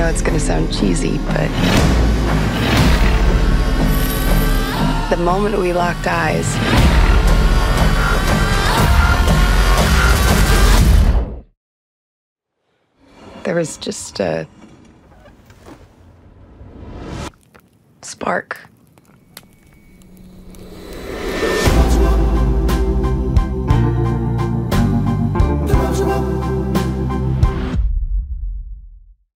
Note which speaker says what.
Speaker 1: know it's gonna sound cheesy, but the moment we locked eyes, there was just a spark.